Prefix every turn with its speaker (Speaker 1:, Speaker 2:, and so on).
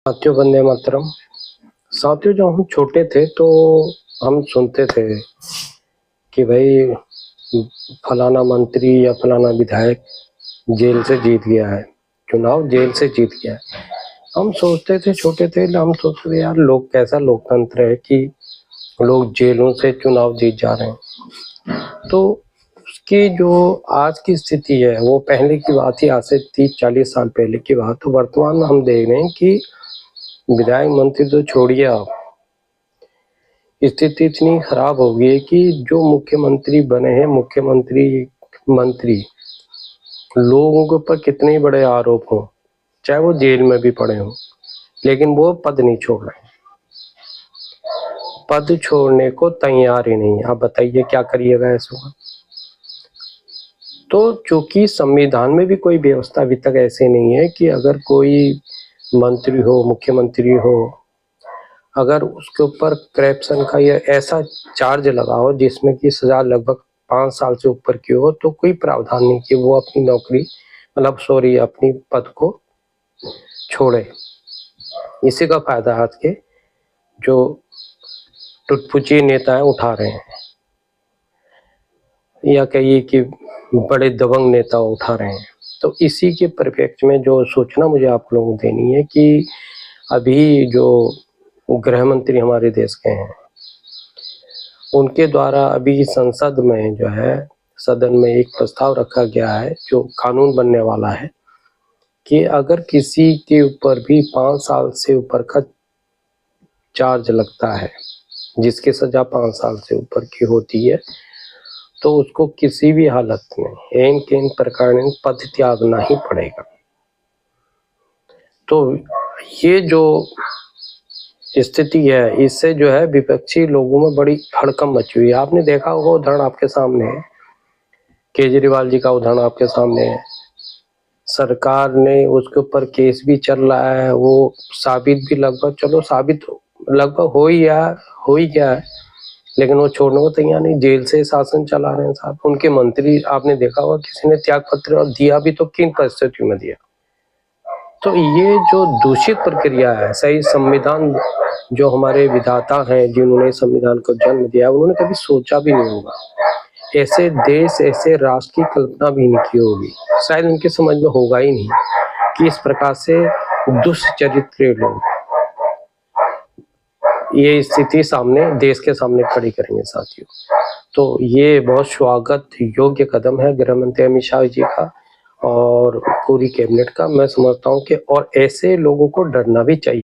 Speaker 1: साथियों, वंदे मातरम। साथियों, जब हम छोटे थे तो हम सुनते थे कि भाई फलाना मंत्री या फलाना विधायक जेल से जीत गया है, चुनाव जेल से जीत गया है। हम सोचते थे, छोटे थे, हम सोचते थे यार लोग कैसा लोकतंत्र है कि लोग जेलों से चुनाव जीत जा रहे हैं। तो उसकी जो आज की स्थिति है वो पहले की बात ही, आज से 30-40 साल पहले की बात। तो वर्तमान में हम देख रहे हैं कि विधायक मंत्री तो छोड़िए, आप स्थिति इतनी खराब हो गई है कि जो मुख्यमंत्री बने हैं, मंत्री लोगों के ऊपर कितने ही बड़े आरोप हों, चाहे वो जेल में भी पड़े हों, लेकिन वो पद नहीं छोड़ रहे, पद छोड़ने को तैयार ही नहीं। आप बताइए क्या करिएगा ऐसा। तो चूंकि संविधान में भी कोई व्यवस्था अभी तक ऐसे नहीं है कि अगर कोई मंत्री हो, मुख्यमंत्री हो, अगर उसके ऊपर करप्शन का या ऐसा चार्ज लगा हो जिसमें कि सजा लगभग 5 साल से ऊपर की हो, तो कोई प्रावधान नहीं कि वो अपनी नौकरी अपनी पद को छोड़े। इसी का फायदा आज के जो टुटपुची नेता है उठा रहे हैं, या कहिए कि बड़े दबंग नेता उठा रहे हैं। तो इसी के परिप्रेक्ष्य में जो सूचना मुझे आप लोगों को देनी है कि अभी जो गृह मंत्री हमारे देश के हैं, उनके द्वारा अभी संसद में जो है, सदन में एक प्रस्ताव रखा गया है जो कानून बनने वाला है कि अगर किसी के ऊपर भी 5 साल से ऊपर का चार्ज लगता है, जिसकी सजा 5 साल से ऊपर की होती है, तो उसको किसी भी हालत में एन केन प्रकार पद त्यागना ही पड़ेगा। तो ये जो स्थिति है, इससे जो है विपक्षी लोगों में बड़ी हड़कंप मची हुई है। आपने देखा होगा, उदाहरण आपके सामने है, केजरीवाल जी का उदाहरण आपके सामने है। सरकार ने उसके ऊपर केस भी चल रहा है, वो साबित भी साबित लगभग हो ही गया है, लेकिन वो छोड़ने को तैयार नहीं, जेल से शासन चला रहे हैं साहब। उनके मंत्री आपने देखा होगा, किसी ने त्याग पत्र और दिया भी तो किन परिस्थितियों में दिया। तो ये जो दूषित प्रक्रिया है, सही संविधान जो हमारे विधाता हैं, जिन्होंने संविधान को जन्म दिया, उन्होंने कभी सोचा भी नहीं होगा, ऐसे देश, ऐसे राष्ट्र की कल्पना भी नहीं की होगी, शायद उनके समझ में होगा ही नहीं कि इस प्रकार से दुष्चरित्र लोग ये स्थिति सामने, देश के सामने खड़ी करेंगे साथियों। तो ये बहुत स्वागत योग्य कदम है गृह मंत्री अमित शाह जी का और पूरी कैबिनेट का। मैं समझता हूँ कि और ऐसे लोगों को डरना भी चाहिए।